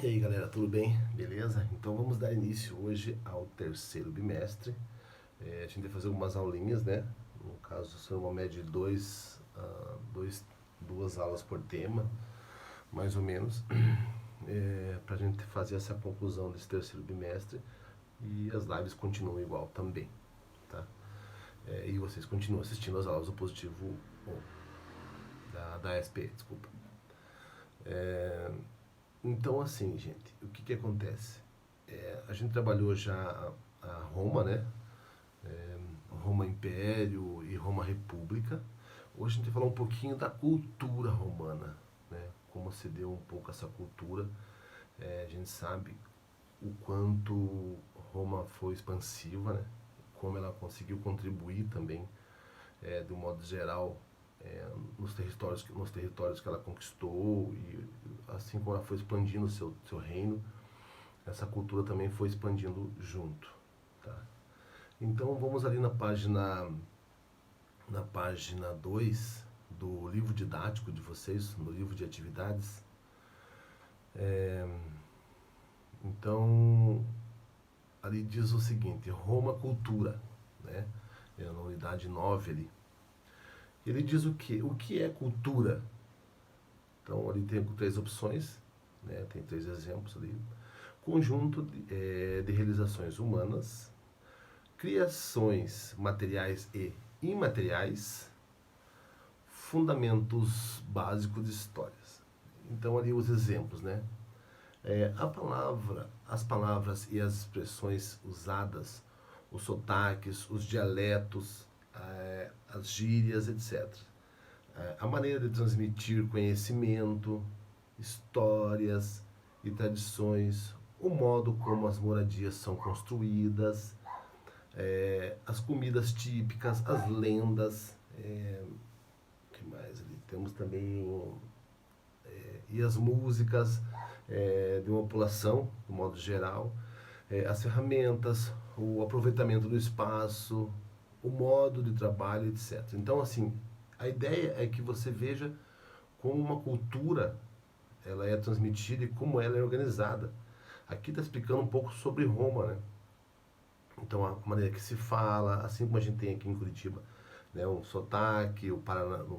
E aí galera, tudo bem? Beleza? Então vamos dar início hoje ao terceiro bimestre. A gente vai fazer algumas aulinhas, né? No caso, são uma média de duas aulas por tema, mais ou menos, para a gente fazer essa conclusão desse terceiro bimestre, e as lives continuam igual também, tá? E vocês continuam assistindo as aulas do Positivo 1, da SPE, desculpa. Então, assim, gente, o que acontece? A gente trabalhou já a Roma, né? Roma Império e Roma República. Hoje a gente vai falar um pouquinho da cultura romana, né? Como se deu um pouco essa cultura. A gente sabe o quanto Roma foi expansiva, né? Como ela conseguiu contribuir também, de um modo geral, nos territórios que ela conquistou, e assim como ela foi expandindo o seu reino, essa cultura também foi expandindo junto, tá? Então vamos ali na página 2 do livro didático de vocês, no livro de atividades. Então ali diz o seguinte: Roma Cultura, né? Na unidade 9 ali. Ele diz o que? O que é cultura? Então ali tem 3 opções, né? Tem 3 exemplos ali. Conjunto de realizações humanas, criações materiais e imateriais, fundamentos básicos de histórias. Então ali os exemplos, né? As palavras e as expressões usadas, os sotaques, os dialetos, as gírias, etc. A maneira de transmitir conhecimento, histórias e tradições, o modo como as moradias são construídas, as comidas típicas, as lendas, o que mais ali? Temos também e as músicas de uma população, de modo geral, as ferramentas, o aproveitamento do espaço, o modo de trabalho, etc. Então, assim, a ideia é que você veja como uma cultura ela é transmitida e como ela é organizada. Aqui está explicando um pouco sobre Roma, né? Então, a maneira que se fala, assim como a gente tem aqui em Curitiba, né, um sotaque, o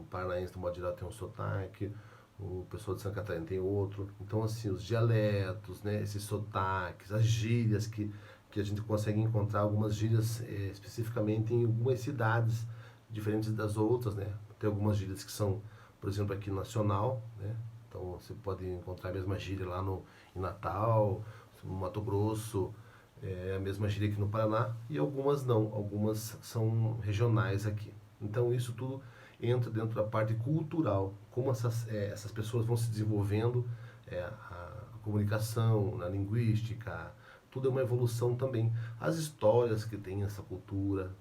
paranaense, do modo geral, tem um sotaque, o pessoal de Santa Catarina tem outro. Então, assim, os dialetos, né, esses sotaques, as gírias que a gente consegue encontrar, algumas gírias especificamente em algumas cidades diferentes das outras, né? Tem algumas gírias que são, por exemplo, aqui nacional, né? Então, você pode encontrar a mesma gíria lá em Natal, no Mato Grosso, a mesma gíria aqui no Paraná, e algumas não, algumas são regionais aqui. Então isso tudo entra dentro da parte cultural, como essas pessoas vão se desenvolvendo, a comunicação, na linguística, tudo é uma evolução também. As histórias que tem essa cultura,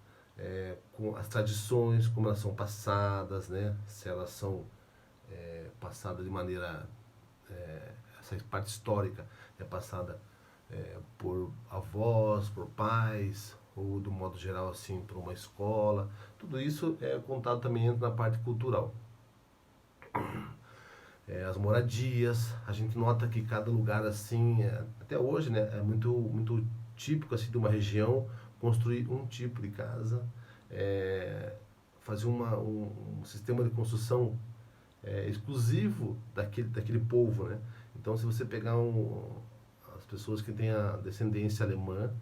com as tradições, como elas são passadas, né? Se elas são passadas de maneira, essa parte histórica é passada por avós, por pais, ou do modo geral assim, por uma escola. Tudo isso é contado também na parte cultural. As moradias, a gente nota que cada lugar assim, até hoje, né, é muito típico assim de uma região construir um tipo de casa, fazer um sistema de construção exclusivo daquele povo, né? Então, se você pegar as pessoas que têm a descendência alemã,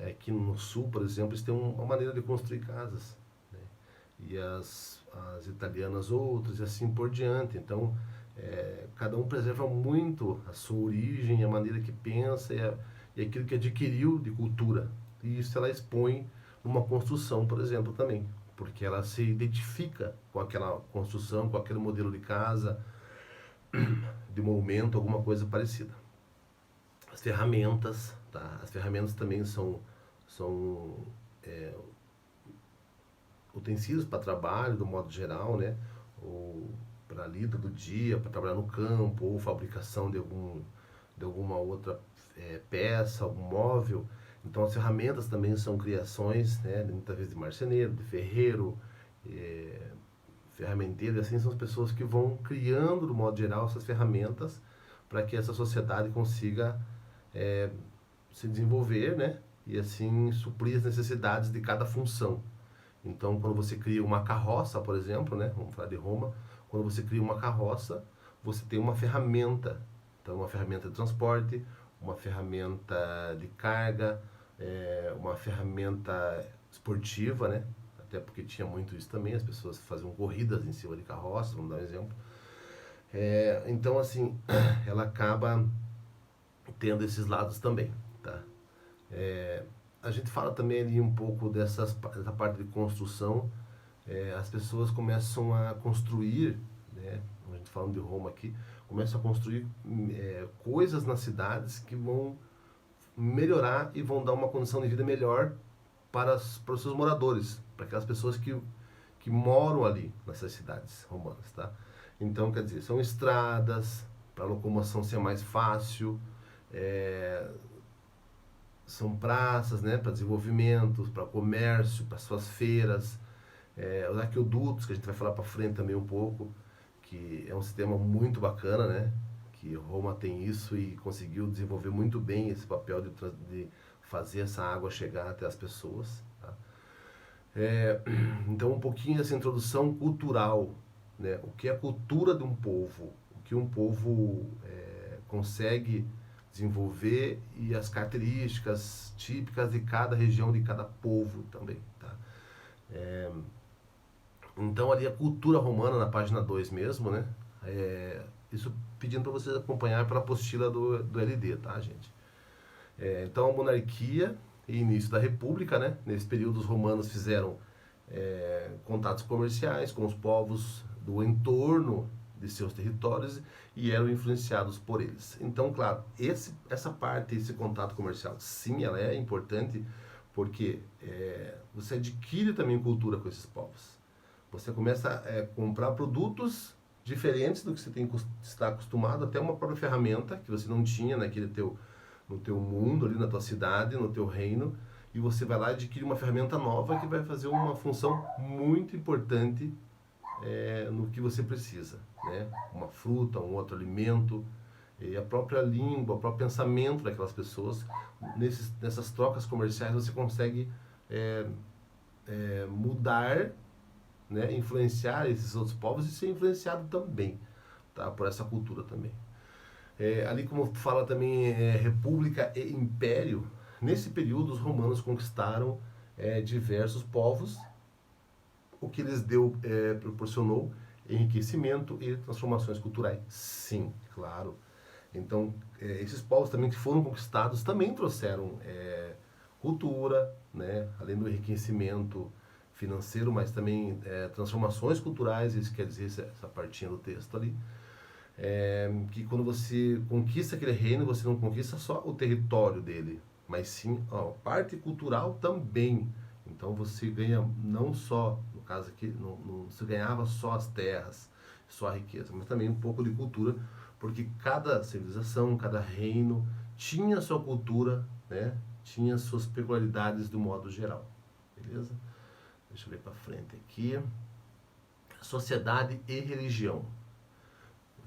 aqui no sul, por exemplo, eles têm uma maneira de construir casas, né? E as italianas outras, e assim por diante. Então, cada um preserva muito a sua origem, a maneira que pensa e aquilo que adquiriu de cultura. E isso ela expõe numa construção, por exemplo, também, porque ela se identifica com aquela construção, com aquele modelo de casa, de monumento, alguma coisa parecida. As ferramentas, tá? As ferramentas também são utensílios para trabalho, do modo geral, né? Ou para a lida do dia, para trabalhar no campo, ou fabricação de alguma outra peça, algum móvel. Então as ferramentas também são criações, né? Muitas vezes de marceneiro, de ferreiro, ferramenteiro, assim, são as pessoas que vão criando, de modo geral, essas ferramentas para que essa sociedade consiga se desenvolver, né? E assim suprir as necessidades de cada função. Então, quando você cria uma carroça, por exemplo, né? Vamos falar de Roma. Quando você cria uma carroça, você tem uma ferramenta. Então, uma ferramenta de transporte, uma ferramenta de carga, uma ferramenta esportiva, né? Até porque tinha muito isso também, as pessoas faziam corridas em cima de carroças, vamos dar um exemplo. Então, assim, ela acaba tendo esses lados também, tá? A gente fala também ali um pouco dessa parte de construção. As pessoas começam a construir, né? A gente falando de Roma aqui, começam a construir coisas nas cidades que vão melhorar e vão dar uma condição de vida melhor para os seus moradores, para aquelas pessoas que moram ali nessas cidades romanas, tá? Então, quer dizer, são estradas para a locomoção ser mais fácil, são praças, né, para desenvolvimento, para comércio, para suas feiras, os aquedutos, que a gente vai falar para frente também um pouco, que é um sistema muito bacana, né, que Roma tem isso e conseguiu desenvolver muito bem esse papel de fazer essa água chegar até as pessoas, tá? Então, um pouquinho dessa introdução cultural, né, o que é a cultura de um povo, o que um povo consegue desenvolver e as características típicas de cada região, de cada povo também, tá? Então, ali a cultura romana, na página 2 mesmo, né? Isso pedindo para vocês acompanhar pela apostila do LD, tá, gente? Então, a monarquia e início da república, né? Nesse período, os romanos fizeram contatos comerciais com os povos do entorno de seus territórios e eram influenciados por eles. Então, claro, essa parte, esse contato comercial, sim, ela é importante porque você adquire também cultura com esses povos. Você começa a comprar produtos diferentes do que você está acostumado, até uma própria ferramenta que você não tinha no teu mundo, ali na tua cidade, no teu reino, e você vai lá e adquire uma ferramenta nova que vai fazer uma função muito importante no que você precisa, né? Uma fruta, um outro alimento, e a própria língua, o próprio pensamento daquelas pessoas. Nessas trocas comerciais você consegue mudar, né? Influenciar esses outros povos e ser influenciado também, tá? Por essa cultura também. Ali como fala também república e império, nesse período os romanos conquistaram diversos povos, o que lhes proporcionou enriquecimento e transformações culturais. Sim, claro. Então, esses povos também que foram conquistados também trouxeram cultura, né? Além do enriquecimento financeiro, mas também transformações culturais, isso quer dizer essa partinha do texto ali. Que quando você conquista aquele reino, você não conquista só o território dele, mas sim a parte cultural também. Então você ganha não só, no caso aqui, não se ganhava só as terras, só a riqueza, mas também um pouco de cultura, porque cada civilização, cada reino tinha sua cultura, né? Tinha suas peculiaridades do modo geral. Beleza? Deixa eu ver para frente aqui. Sociedade e religião.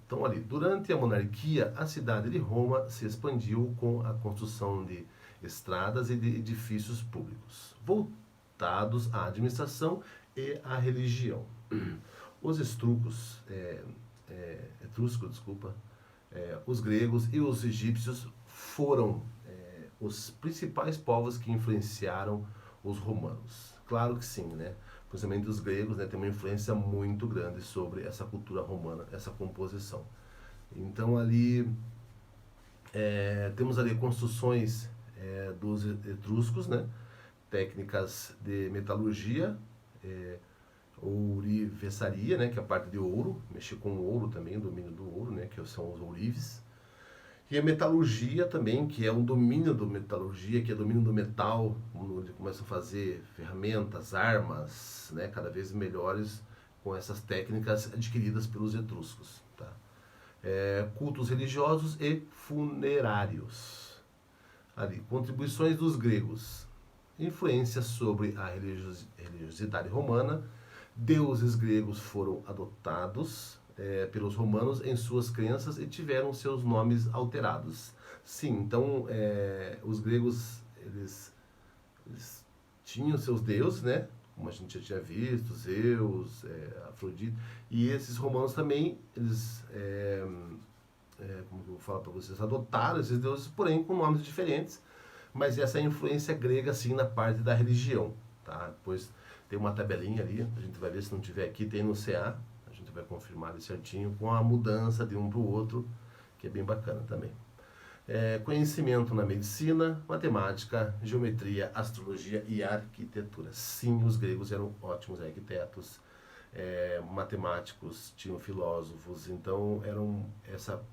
Então, ali, durante a monarquia, a cidade de Roma se expandiu com a construção de estradas e de edifícios públicos, voltados à administração e à religião. Os etruscos, desculpa, os gregos e os egípcios foram os principais povos que influenciaram os romanos. Claro que sim, né? Principalmente os gregos, né, tem uma influência muito grande sobre essa cultura romana, essa composição. Então ali temos ali construções dos etruscos, né, técnicas de metalurgia, ourivesaria, né, que é a parte de ouro, mexer com ouro também, o domínio do ouro, né, que são os ourives. E a metalurgia também, que é um domínio do metalurgia, que é domínio do metal, onde começa a fazer ferramentas, armas, né, cada vez melhores com essas técnicas adquiridas pelos etruscos. Tá? Cultos religiosos e funerários. Ali, contribuições dos gregos. Influência sobre a religiosidade romana, Deuses gregos foram adotados pelos romanos em suas crenças e tiveram seus nomes alterados. Sim, então os gregos eles tinham seus deuses, né? Como a gente já tinha visto, Zeus, Afrodite, e esses romanos também, eles, como eu vou falar para vocês, adotaram esses deuses, porém com nomes diferentes, mas essa é a influência grega, assim, na parte da religião, tá? Depois tem uma tabelinha ali, a gente vai ver, se não tiver aqui, tem no CA, a gente vai confirmar ali certinho, com a mudança de um para o outro, que é bem bacana também. Conhecimento na medicina, matemática, geometria, astrologia e arquitetura. Sim, os gregos eram ótimos arquitetos, matemáticos, tinham filósofos, então essa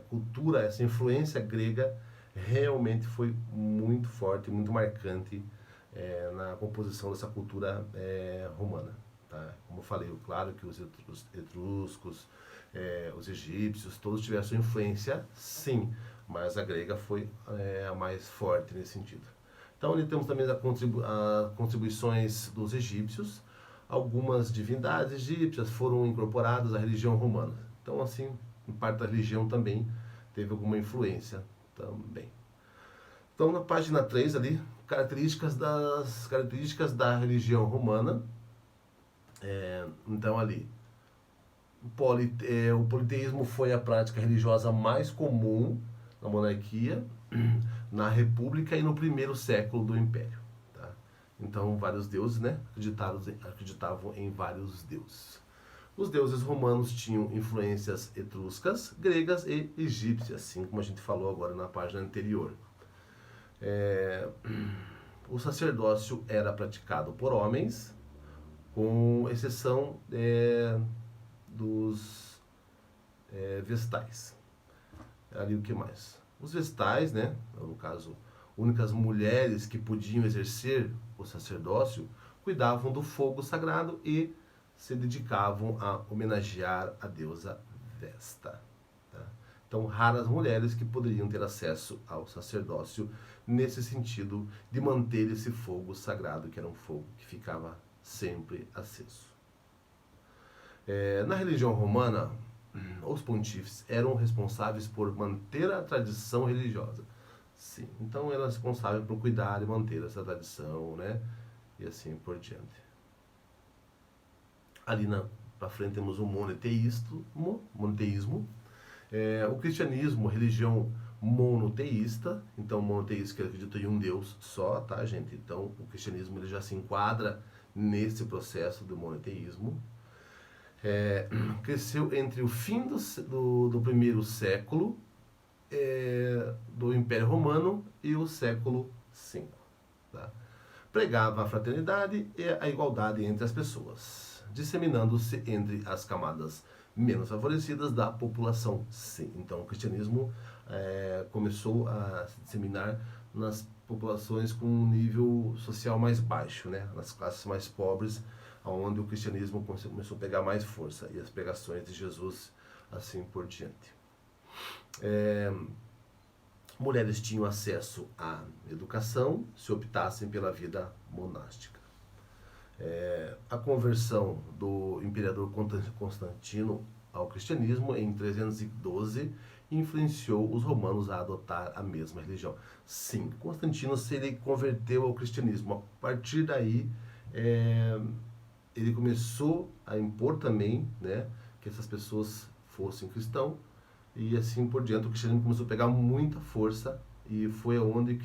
cultura, essa influência grega realmente foi muito forte, muito marcante na composição dessa cultura romana. Tá? Como eu falei, claro que os etruscos, os egípcios, todos tiveram sua influência, sim, mas a grega foi a mais forte nesse sentido. Então, ali temos também as contribuições dos egípcios. Algumas divindades egípcias foram incorporadas à religião romana. Então, assim, em parte da religião também teve alguma influência também. Então, na página 3 ali, características da religião romana. Então, ali, o politeísmo foi a prática religiosa mais comum na monarquia, na república e no primeiro século do império. Tá? Então, vários deuses, né, acreditavam em vários deuses. Os deuses romanos tinham influências etruscas, gregas e egípcias, assim como a gente falou agora na página anterior. O sacerdócio era praticado por homens, com exceção dos vestais. Ali o que mais? Os vestais, né, no caso, únicas mulheres que podiam exercer o sacerdócio, cuidavam do fogo sagrado e se dedicavam a homenagear a deusa Vesta. Tá? Então, raras mulheres que poderiam ter acesso ao sacerdócio nesse sentido de manter esse fogo sagrado, que era um fogo que ficava sempre aceso. Na religião romana, os pontífices eram responsáveis por manter a tradição religiosa. Sim, então eram responsáveis por cuidar e manter essa tradição, né? E assim por diante. Ali para frente temos o monoteísmo. O cristianismo, religião monoteísta. Então, monoteísta que acredita em um Deus só, tá, gente? Então, o cristianismo ele já se enquadra nesse processo do monoteísmo. Cresceu entre o fim do primeiro século do Império Romano e o século V. Tá? Pregava a fraternidade e a igualdade entre as pessoas, disseminando-se entre as camadas menos favorecidas da população. Sim. Então, o cristianismo começou a se disseminar nas populações com um nível social mais baixo, né? Nas classes mais pobres, onde o cristianismo começou a pegar mais força, e as pregações de Jesus assim por diante. Mulheres tinham acesso à educação se optassem pela vida monástica. A conversão do imperador Constantino ao cristianismo em 312 influenciou os romanos a adotar a mesma religião. Sim, Constantino se converteu ao cristianismo. A partir daí, ele começou a impor também, né, que essas pessoas fossem cristãos, e assim por diante o cristianismo começou a pegar muita força, e foi onde,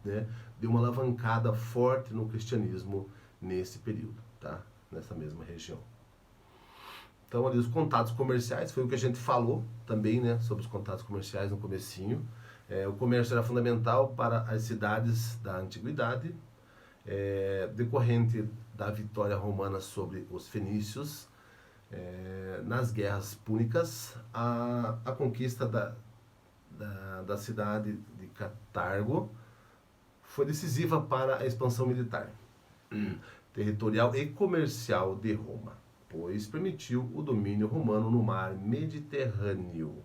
né, deu uma alavancada forte no cristianismo nesse período, tá? Nessa mesma região. Então, ali os contatos comerciais, foi o que a gente falou também, né, sobre os contatos comerciais no comecinho. O comércio era fundamental para as cidades da antiguidade, decorrente da vitória romana sobre os fenícios, nas guerras púnicas, a conquista da cidade de Cartago foi decisiva para a expansão militar, territorial e comercial de Roma, pois permitiu o domínio romano no mar Mediterrâneo.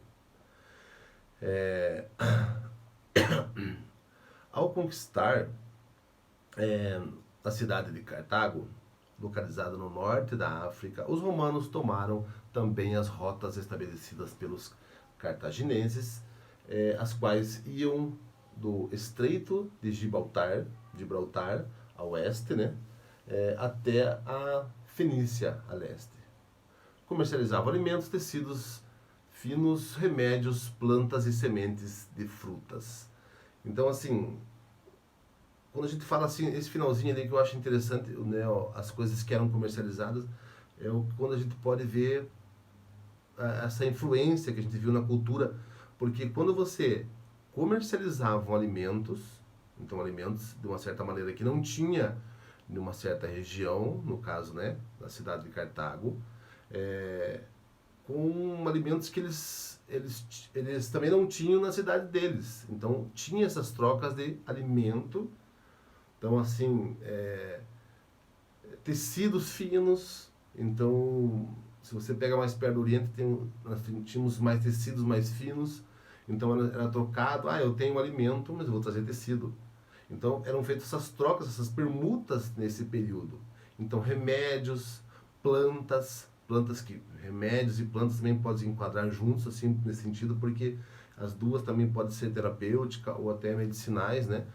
Ao conquistar a cidade de Cartago, localizada no norte da África, os romanos tomaram também as rotas estabelecidas pelos cartagineses, as quais iam do Estreito de Gibraltar a oeste, né, até a Fenícia a leste. Comercializavam alimentos, tecidos finos, remédios, plantas e sementes de frutas. Então, assim, quando a gente fala assim, esse finalzinho ali que eu acho interessante, né, ó, as coisas que eram comercializadas, quando a gente pode ver essa influência que a gente viu na cultura, porque quando você comercializavam alimentos, então alimentos de uma certa maneira que não tinha em uma certa região, no caso, né, da cidade de Cartago, com alimentos que eles também não tinham na cidade deles. Então tinha essas trocas de alimento. Então, assim, tecidos finos. Então, se você pega mais perto do Oriente, nós tínhamos mais tecidos mais finos. Então, era trocado. Eu tenho um alimento, mas eu vou trazer tecido. Então, eram feitas essas trocas, essas permutas nesse período. Então, remédios, remédios e plantas também podem se enquadrar juntos, assim, nesse sentido, porque as duas também podem ser terapêuticas ou até medicinais, né?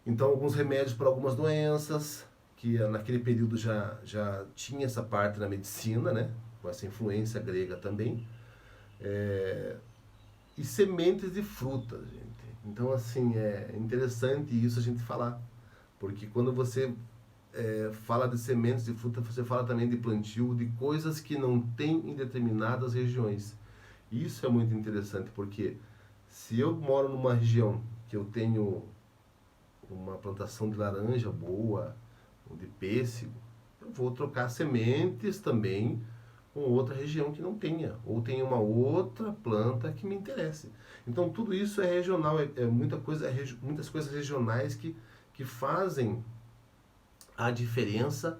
Então, alguns remédios para algumas doenças, que naquele período já tinha essa parte na medicina, né? Com essa influência grega também. E sementes de frutas, gente. Então, assim, é interessante isso a gente falar. Porque quando você fala de sementes de fruta, você fala também de plantio, de coisas que não tem em determinadas regiões. Isso é muito interessante, porque se eu moro numa região que eu tenho uma plantação de laranja boa, ou de pêssego, eu vou trocar sementes também com outra região que não tenha, ou tenha uma outra planta que me interesse. Então tudo isso é regional, muitas coisas regionais que fazem a diferença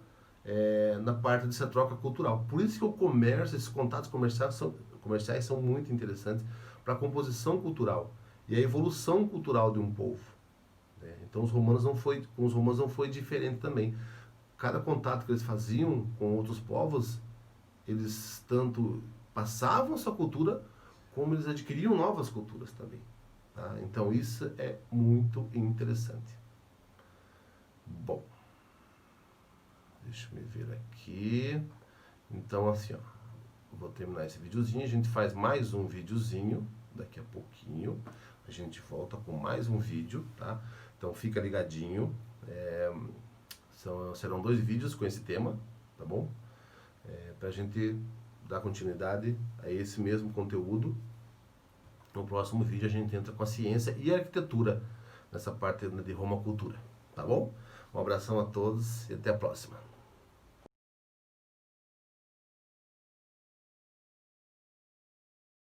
na parte dessa troca cultural. Por isso que o comércio, esses contatos comerciais são muito interessantes para a composição cultural e a evolução cultural de um povo. Então com os romanos não foi diferente também. Cada contato que eles faziam com outros povos, eles tanto passavam sua cultura, como eles adquiriam novas culturas também. Tá? Então isso é muito interessante. Bom, deixa eu me ver aqui. Então, assim, ó, vou terminar esse videozinho. A gente faz mais um videozinho daqui a pouquinho. A gente volta com mais um vídeo, tá? Então fica ligadinho. Serão 2 vídeos com esse tema, tá bom? Pra gente dar continuidade a esse mesmo conteúdo. No próximo vídeo a gente entra com a ciência e a arquitetura nessa parte de Roma Cultura, tá bom? Um abração a todos e até a próxima.